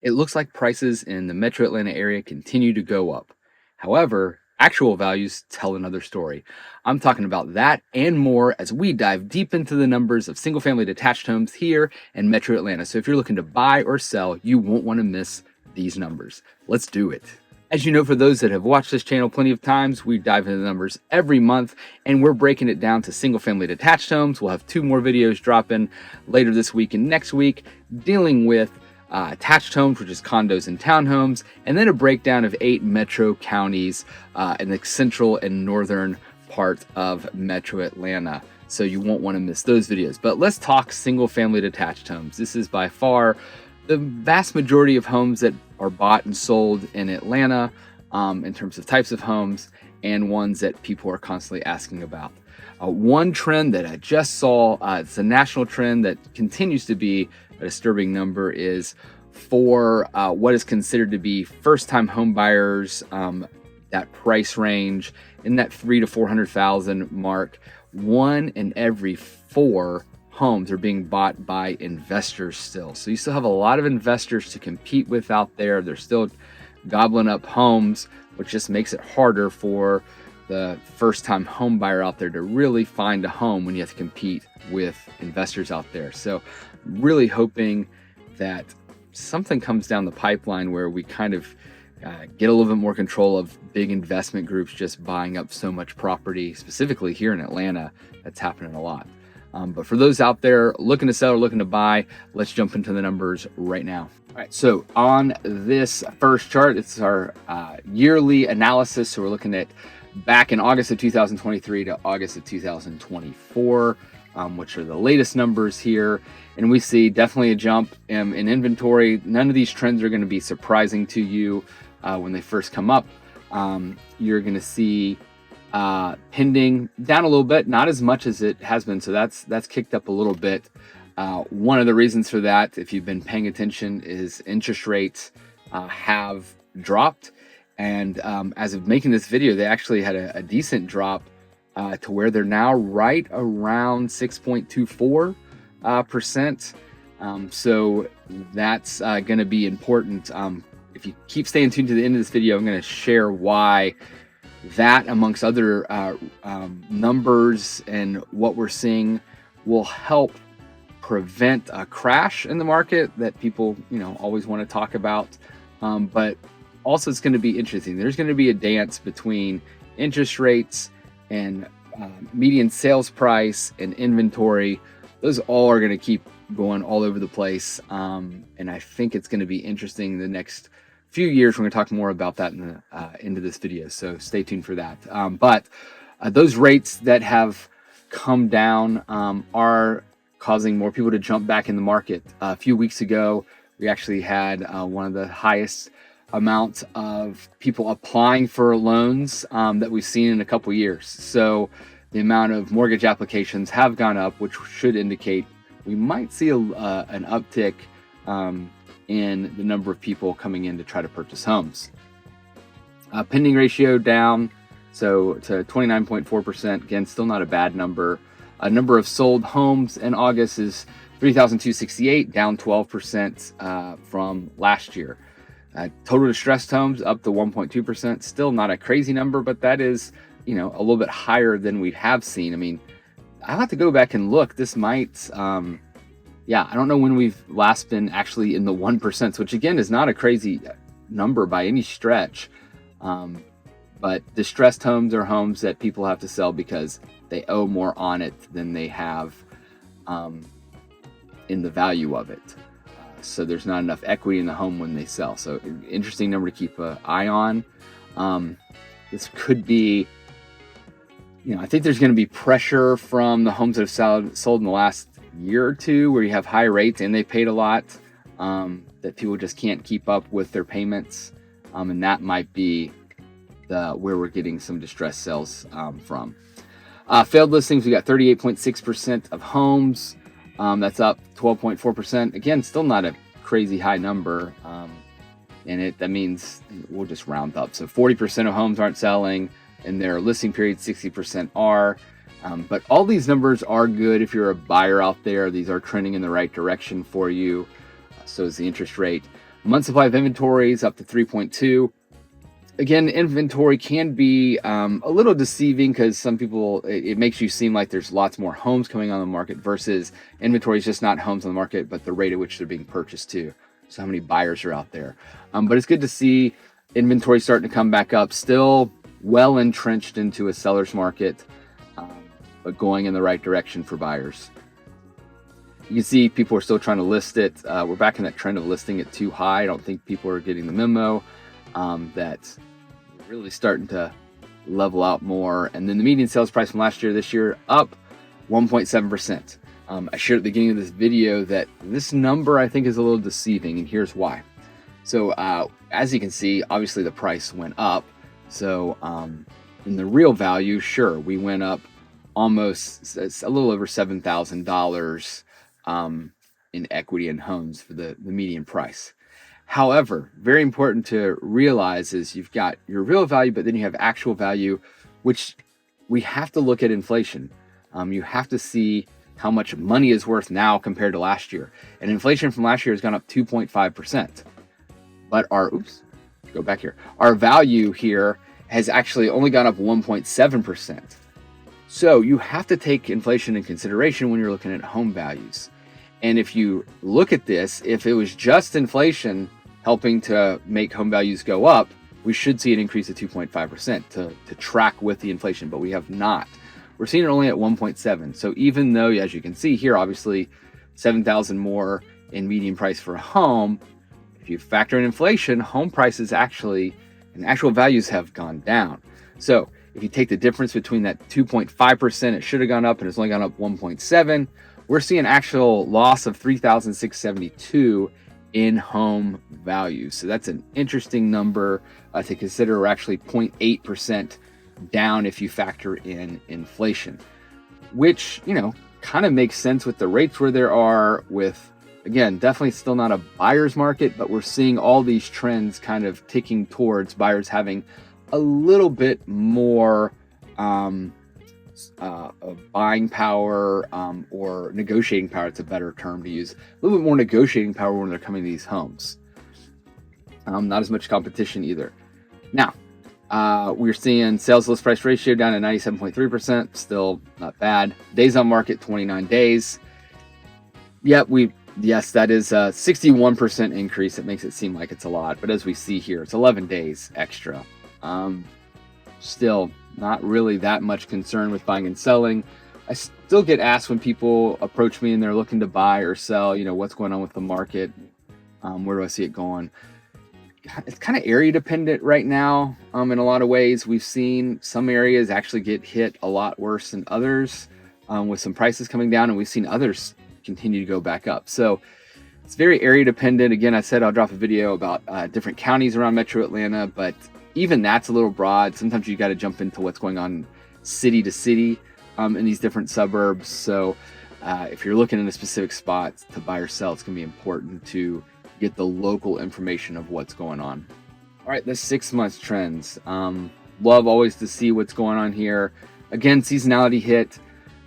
It looks like prices in the metro Atlanta area continue to go up. However, actual values tell another story. I'm talking about that and more as we dive deep into the numbers of single family detached homes here in metro Atlanta. So if you're looking to buy or sell, you won't want to miss these numbers. Let's do it. As you know, for those that have watched this channel plenty of times, we dive into the numbers every month and we're breaking it down to single family detached homes. We'll have 2 more videos dropping later this week and next week dealing with attached homes, which is condos and townhomes, and then a breakdown of 8 metro counties in the central and northern part of metro Atlanta. So you won't want to miss those videos. But let's talk single family detached homes. This is by far the vast majority of homes that are bought and sold in Atlanta in terms of types of homes and ones that people are constantly asking about. One trend that I just saw, it's a national trend that continues to be a disturbing number, is for what is considered to be first-time home buyers, that price range in that 300,000 to 400,000 mark. 1 in every 4 homes are being bought by investors still. So you still have a lot of investors to compete with out there. They're still gobbling up homes, which just makes it harder for the first-time home buyer out there to really find a home when you have to compete with investors out there. So really hoping that something comes down the pipeline where we kind of get a little bit more control of big investment groups just buying up so much property, specifically here in Atlanta. That's happening a lot. But for those out there looking to sell or looking to buy, let's jump into the numbers right now. All right, so on this first chart, it's our yearly analysis. So we're looking at back in August of 2023 to August of 2024, which are the latest numbers here. And we see definitely a jump in inventory. None of these trends are going to be surprising to you when they first come up. You're going to see pending down a little bit, not as much as it has been. So that's kicked up a little bit. One of the reasons for that, if you've been paying attention, is interest rates have dropped. And as of making this video, they actually had a decent drop to where they're now right around 6.24%. So that's going to be important. If you keep staying tuned to the end of this video, I'm going to share why that, amongst other numbers and what we're seeing, will help prevent a crash in the market that people, always want to talk about. But also, it's going to be interesting. There's going to be a dance between interest rates and median sales price and inventory. Those all are going to keep going all over the place. And I think it's going to be interesting the next few years. We're going to talk more about that in the end of this video. So stay tuned for that. But those rates that have come down are causing more people to jump back in the market. A few weeks ago, we actually had one of the highest amount of people applying for loans that we've seen in a couple years. So the amount of mortgage applications have gone up, which should indicate we might see an uptick in the number of people coming in to try to purchase homes. Pending ratio down, so to 29.4%. Again, still not a bad number. Number of sold homes in August is 3,268, down 12% from last year. Total distressed homes up to 1.2%. Still not a crazy number, but that is, a little bit higher than we have seen. I mean, I'll have to go back and look. This might, I don't know when we've last been actually in the 1%, which again is not a crazy number by any stretch. But distressed homes are homes that people have to sell because they owe more on it than they have in the value of it. So there's not enough equity in the home when they sell. So interesting number to keep an eye on. This could be, I think there's going to be pressure from the homes that have sold in the last year or two where you have high rates and they paid a lot, that people just can't keep up with their payments. And that might be where we're getting some distressed sales from. Failed listings, we got 38.6% of homes. That's up 12.4%. Again, still not a crazy high number. And that means we'll just round up. So 40% of homes aren't selling in their listing period, 60% are. But all these numbers are good if you're a buyer out there. These are trending in the right direction for you. So is the interest rate. Month supply of inventory is up to 3.2. Again, inventory can be a little deceiving because some people, it makes you seem like there's lots more homes coming on the market versus inventory is just not homes on the market, but the rate at which they're being purchased too. So how many buyers are out there. But it's good to see inventory starting to come back up, still well entrenched into a seller's market, but going in the right direction for buyers. You can see people are still trying to list it. We're back in that trend of listing it too high. I don't think people are getting the memo that we're really starting to level out more. And then the median sales price from last year, this year, up 1.7%. I shared at the beginning of this video that this number I think is a little deceiving, and here's why. So as you can see, obviously the price went up. So in the real value, sure, we went up almost a little over $7,000 in equity in homes for the median price. However, very important to realize is you've got your real value, but then you have actual value, which we have to look at inflation. You have to see how much money is worth now compared to last year. And inflation from last year has gone up 2.5%. But our value here has actually only gone up 1.7%. So you have to take inflation in consideration when you're looking at home values. And if you look at this, if it was just inflation helping to make home values go up, we should see an increase of 2.5% to track with the inflation, but we have not. We're seeing it only at 1.7. So even though, as you can see here, obviously $7,000 more in median price for a home, if you factor in inflation, home prices actually and actual values have gone down. So if you take the difference between that 2.5%, it should have gone up and it's only gone up 1.7. We're seeing actual loss of $3,672 in home value. So that's an interesting number to consider. We're actually 0.8% down if you factor in inflation, which, kind of makes sense with the rates where there are with, again, definitely still not a buyer's market, but we're seeing all these trends kind of ticking towards buyers having a little bit more buying power or negotiating power. It's a better term to use. A little bit more negotiating power when they're coming to these homes. Not as much competition either. Now, we're seeing sales list price ratio down to 97.3%. Still not bad. Days on market, 29 days. Yes, that is a 61% increase. It makes it seem like it's a lot, but as we see here, it's 11 days extra. Still not really that much concern with buying and selling. I still get asked when people approach me and they're looking to buy or sell, what's going on with the market? Where do I see it going? It's kind of area dependent right now. In a lot of ways, we've seen some areas actually get hit a lot worse than others with some prices coming down, and we've seen others continue to go back up. So it's very area dependent. Again, I said I'll drop a video about different counties around Metro Atlanta, but even that's a little broad. Sometimes you got to jump into what's going on city to city in these different suburbs. So if you're looking in a specific spot to buy or sell, it's going to be important to get the local information of what's going on. All right, the 6 months trends. Love always to see what's going on here. Again, seasonality hit.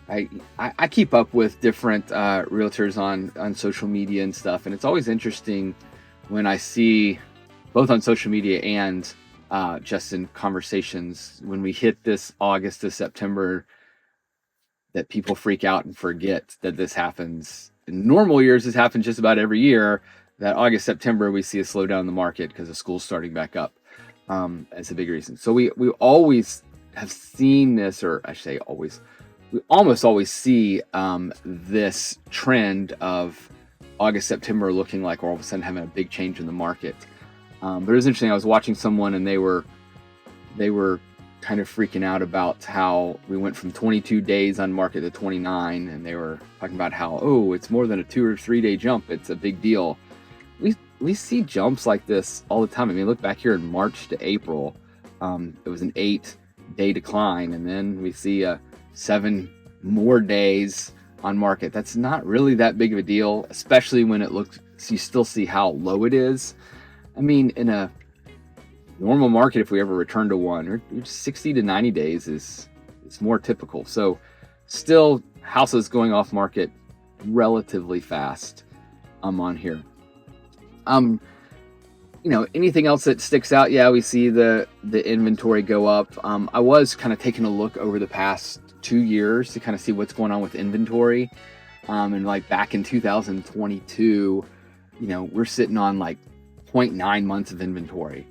I keep up with different realtors on social media and stuff, and it's always interesting when I see both on social media and just in conversations when we hit this August to September that people freak out and forget that this happens. In normal years, this happens just about every year. That August, September, we see a slowdown in the market because the school's starting back up as a big reason. So we always have seen this, or I should say always, we almost always see this trend of August, September looking like we're all of a sudden having a big change in the market. But it was interesting. I was watching someone and they were kind of freaking out about how we went from 22 days on market to 29, and they were talking about how, it's more than a 2 or 3 day jump. It's a big deal. We see jumps like this all the time. I mean, look back here in March to April. It was an 8-day decline, and then we see 7 more days on market. That's not really that big of a deal, especially when you still see how low it is. I mean, in a normal market, if we ever return to one, or 60 to 90 days is more typical. So still houses going off market relatively fast on here. Anything else that sticks out? Yeah, we see the inventory go up. I was kind of taking a look over the past 2 years to kind of see what's going on with inventory. And like back in 2022, we're sitting on like 0.9 months of inventory.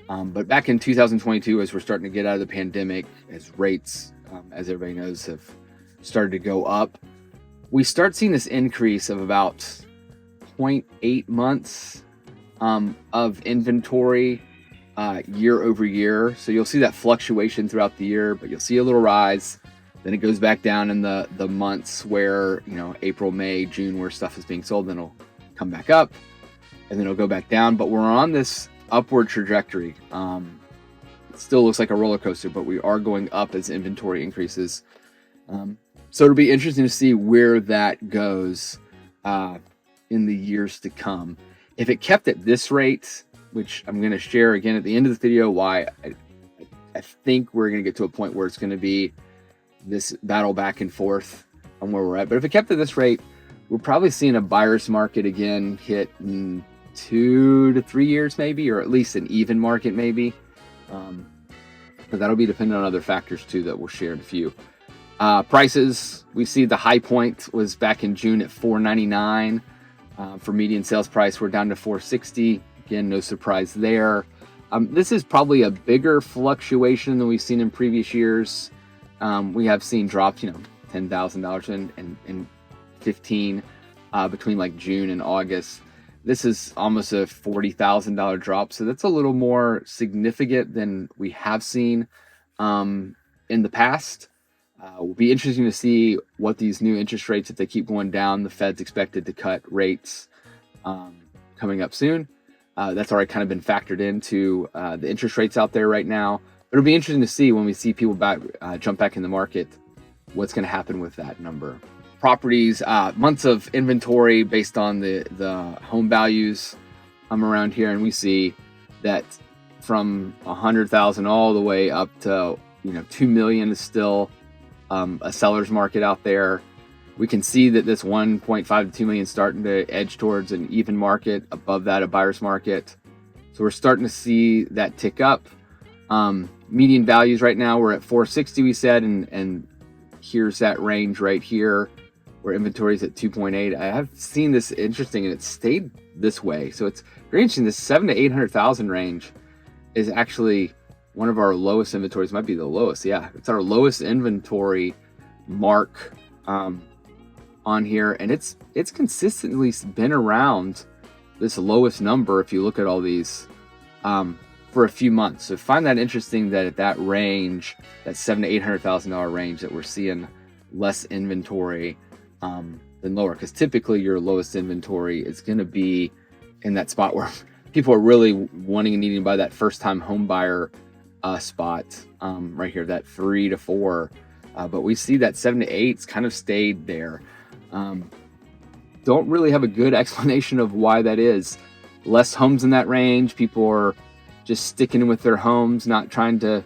But back in 2022, as we're starting to get out of the pandemic, as rates, as everybody knows, have started to go up, we start seeing this increase of about 0.8 months of inventory year over year. So you'll see that fluctuation throughout the year, but you'll see a little rise. Then it goes back down in the months where, April, May, June, where stuff is being sold. Then it'll come back up and then it'll go back down. But we're on this upward trajectory. It still looks like a roller coaster, but we are going up as inventory increases. So it'll be interesting to see where that goes in the years to come. If it kept at this rate, which I'm going to share again at the end of the video, why I think we're going to get to a point where it's going to be this battle back and forth on where we're at. But if it kept at this rate, we're probably seeing a buyer's market again hit in 2 to 3 years maybe, or at least an even market maybe. But that'll be dependent on other factors too that we'll share in a few. Prices, we see the high point was back in June at $499. For median sales price, we're down to $460. Again, no surprise there. This is probably a bigger fluctuation than we've seen in previous years. We have seen drops, $10,000 and $15 between like June and August. This is almost a $40,000 drop, so that's a little more significant than we have seen in the past. Will be interesting to see what these new interest rates, if they keep going down. The Fed's expected to cut rates coming up soon. That's already kind of been factored into the interest rates out there right now. But it'll be interesting to see when we see people jump back in the market, what's going to happen with that number. Properties, months of inventory based on the home values around here, and we see that from 100,000 all the way up to 2 million is still a seller's market out there. We can see that this 1.5 to 2 million starting to edge towards an even market, above that a buyer's market. So we're starting to see that tick up. Median values right now, we're at 460, we said, and here's that range right here where inventory is at 2.8. I have seen this interesting, and it's stayed this way. So it's very interesting. This 700,000 to 800,000 range is actually one of our lowest inventories. Might be the lowest. Yeah, it's our lowest inventory mark on here, and it's consistently been around this lowest number if you look at all these for a few months. So find that interesting that at that range, that $700,000 to $800,000 range, that we're seeing less inventory than lower, because typically your lowest inventory is going to be in that spot where people are really wanting and needing to buy that first-time home buyer spot right here, that 3 to 4. But we see that 7 to 8's kind of stayed there. Don't really have a good explanation of why that is. Less homes in that range. People are just sticking with their homes, not trying to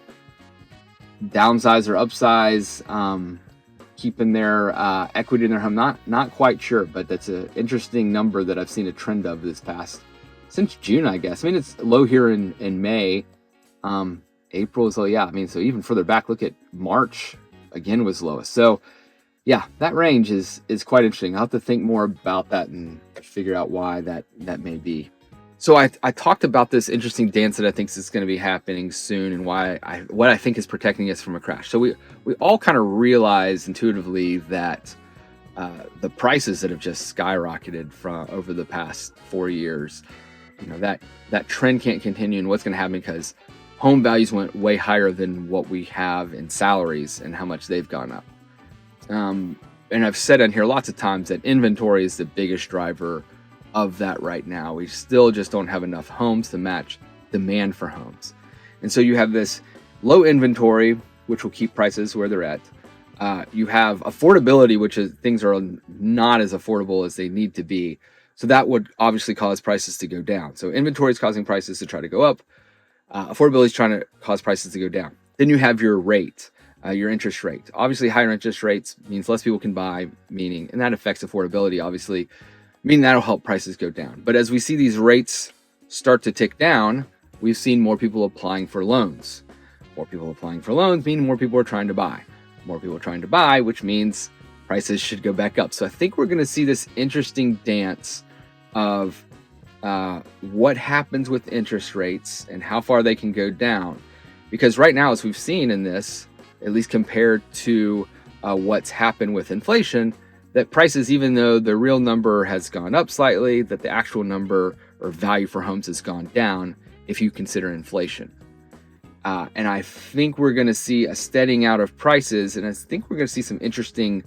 downsize or upsize, keeping their equity in their home. Not quite sure, but that's an interesting number that I've seen a trend of this past, since June, I guess. I mean, it's low here in May. April is low, yeah. I mean, so even further back, look at March, again, was lowest. So yeah, that range is quite interesting. I'll have to think more about that and figure out why that may be. So I talked about this interesting dance that I think is going to be happening soon, and what I think is protecting us from a crash. So we all kind of realize intuitively that the prices that have just skyrocketed from over the past 4 years, that trend can't continue. And what's going to happen, because home values went way higher than what we have in salaries and how much they've gone up. And I've said on here lots of times that inventory is the biggest driver of that right now. We still just don't have enough homes to match demand for homes. And so you have this low inventory, which will keep prices where they're at. You have affordability, which is things are not as affordable as they need to be. So that would obviously cause prices to go down. So inventory is causing prices to try to go up. Affordability is trying to cause prices to go down. Then you have your rate, your interest rate. Obviously, higher interest rates means less people can buy, and that affects affordability, obviously, meaning that'll help prices go down. But as we see these rates start to tick down, we've seen more people applying for loans. More people applying for loans mean more people are trying to buy. More people are trying to buy, which means prices should go back up. So I think we're going to see this interesting dance of what happens with interest rates and how far they can go down. Because right now, as we've seen in this, at least compared to what's happened with inflation, that prices, even though the real number has gone up slightly, that the actual number or value for homes has gone down if you consider inflation. And I think we're going to see a steadying out of prices, and I think we're going to see some interesting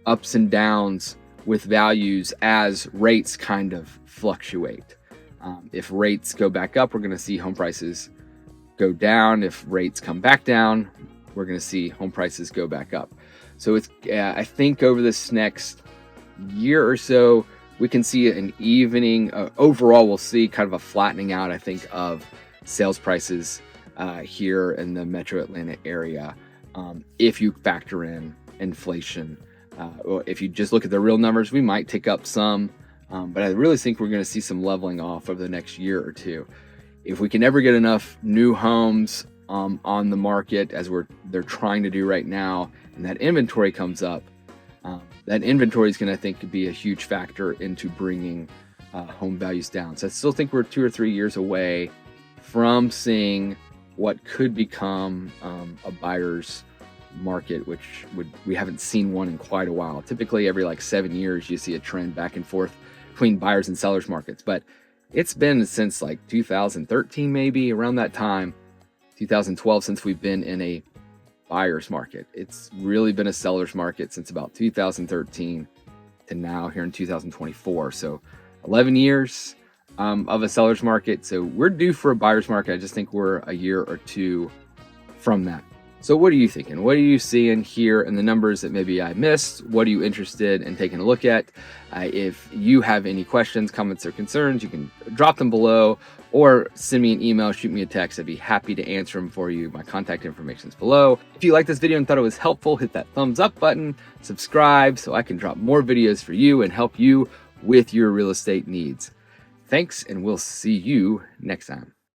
ups and downs with values as rates kind of fluctuate. If rates go back up, we're going to see home prices go down. If rates come back down, we're going to see home prices go back up. So it's I think over this next year or so, we can see an evening. Overall, we'll see kind of a flattening out, I think, of sales prices here in the metro Atlanta area. If you factor in inflation, or if you just look at the real numbers, we might tick up some. But I really think we're going to see some leveling off over the next year or two. If we can ever get enough new homes on the market, as they're trying to do right now, and that inventory comes up, that inventory is going to, I think, be a huge factor into bringing home values down. So I still think we're 2 or 3 years away from seeing what could become a buyer's market, which we haven't seen one in quite a while. Typically, every like 7 years, you see a trend back and forth between buyers and sellers markets. But it's been since like 2013, maybe around that time, 2012, since we've been in a buyer's market. It's really been a seller's market since about 2013 to now here in 2024. So 11 years of a seller's market. So we're due for a buyer's market. I just think we're a year or two from that. So what are you thinking? What are you seeing here in the numbers that maybe I missed? What are you interested in taking a look at? If you have any questions, comments, or concerns, you can drop them below or send me an email, shoot me a text. I'd be happy to answer them for you. My contact information is below. If you liked this video and thought it was helpful, hit that thumbs up button, subscribe so I can drop more videos for you and help you with your real estate needs. Thanks, and we'll see you next time.